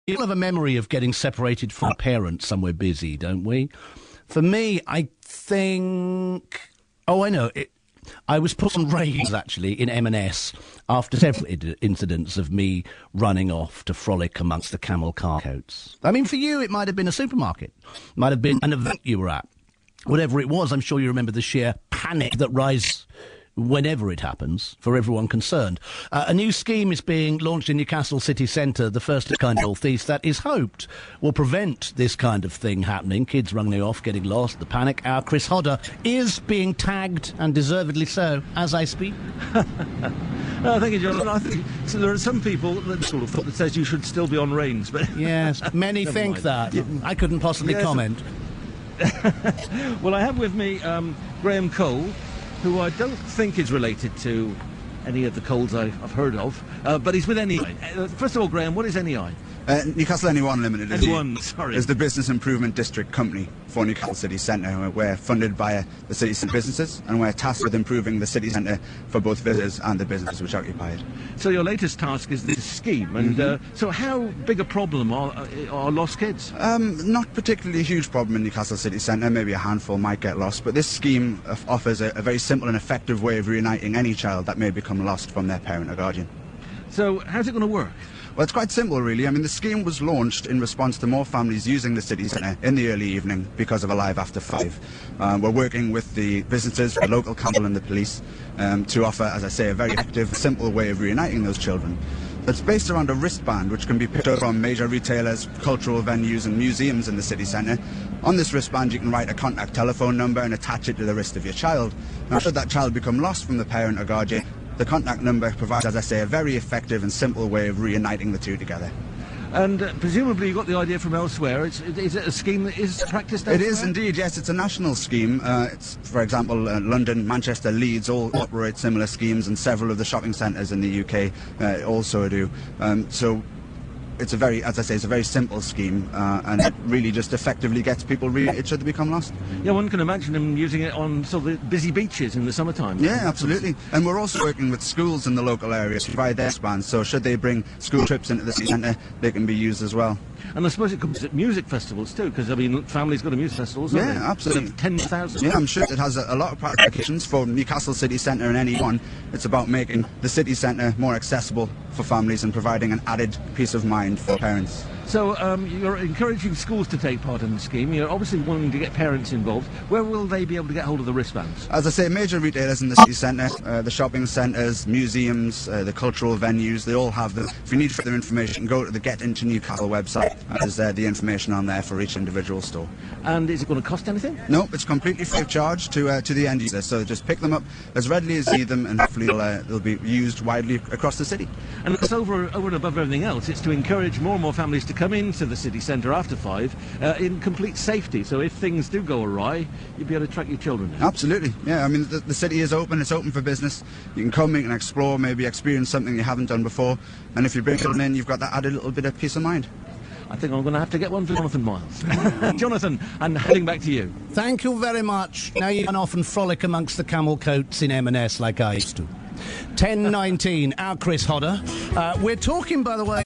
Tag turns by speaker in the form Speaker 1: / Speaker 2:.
Speaker 1: We all have a memory of getting separated from parents somewhere busy, don't we? For me, I think... Oh, I know. I was put on rails, actually, in M&S after several incidents of me running off to frolic amongst the camel car coats. I mean, for you, it might have been a supermarket. Might have been an event you were at. Whatever it was, I'm sure you remember the sheer panic that rises whenever it happens, for everyone concerned. A new scheme is being launched in Newcastle city centre, the first of kind of northeast, that is hoped will prevent this kind of thing happening, kids running off, getting lost, the panic. Our Chris Hodder is being tagged, and deservedly so, as I speak.
Speaker 2: Thank you, John. I think so there are some people that sort of thought that says you should still be on reins, but...
Speaker 1: Yes, many think that. I couldn't possibly comment.
Speaker 2: Well, I have with me Graham Cole, who I don't think is related to any of the Coles I've heard of, but he's with NEI. First of all, Graham, what is NEI?
Speaker 3: Newcastle NE1 Ltd
Speaker 2: NE1, sorry.
Speaker 3: Is the business improvement district company for Newcastle City Centre. We're funded by the city centre businesses, and we're tasked with improving the city centre for both visitors and the businesses which occupy it.
Speaker 2: So your latest task is this scheme, and so how big a problem are lost kids?
Speaker 3: Not particularly a huge problem in Newcastle City Centre. Maybe a handful might get lost, but this scheme offers a very simple and effective way of reuniting any child that may become lost from their parent or guardian.
Speaker 2: So how's it going to work?
Speaker 3: Well, it's quite simple, really. I mean, the scheme was launched in response to more families using the city centre in the early evening because of Alive After 5. We're working with the businesses, the local council and the police to offer, as I say, a very active, simple way of reuniting those children. It's based around a wristband which can be picked up from major retailers, cultural venues and museums in the city centre. On this wristband you can write a contact telephone number and attach it to the wrist of your child. Now, should that child become lost from the parent or guardian, the contact number provides, as I say, a very effective and simple way of reuniting the two together.
Speaker 2: And presumably you got the idea from elsewhere. Is it a scheme that is practiced elsewhere?
Speaker 3: It is indeed, yes. It's a national scheme. It's, for example, London, Manchester, Leeds all operate similar schemes, and several of the shopping centres in the UK also do. So it's a very, as I say, it's a very simple scheme, and it really just effectively gets people reunited should they become lost.
Speaker 2: Yeah, one can imagine them using it on sort of busy beaches in the summertime.
Speaker 3: Yeah, absolutely. And we're also working with schools in the local area to provide their wristbands, so should they bring school trips into the city centre, they can be used as well.
Speaker 2: And I suppose it comes at music festivals too, because I mean, families go to music festivals.
Speaker 3: Yeah, absolutely.
Speaker 2: 10,000.
Speaker 3: Yeah, I'm sure it has a lot of applications for Newcastle City Centre and NE1. It's about making the city centre more accessible for families and providing an added peace of mind for parents.
Speaker 2: So you're encouraging schools to take part in the scheme. You're obviously wanting to get parents involved. Where will they be able to get hold of the wristbands?
Speaker 3: As I say, major retailers in the city centre, the shopping centres, museums, the cultural venues, they all have them. If you need further information, go to the Get Into Newcastle website. There's the information on there for each individual store.
Speaker 2: And is it going to cost anything?
Speaker 3: No, it's completely free of charge to the end user. So just pick them up as readily as you need them, and hopefully they'll be used widely across the city.
Speaker 2: And it's over and above everything else, it's to encourage more and more families to come into the city centre after 5 in complete safety. So if things do go awry, you'll be able to track your children down.
Speaker 3: Absolutely, yeah. I mean, the city is open. It's open for business. You can come, you can explore, maybe experience something you haven't done before. And if you bring children in, you've got that added little bit of peace of mind.
Speaker 2: I think I'm going to have to get one for Jonathan Miles. Jonathan, and heading back to you.
Speaker 1: Thank you very much. Now you can often frolic amongst the camel coats in M&S like I used to. 10:19, our Chris Hodder. We're talking, by the way...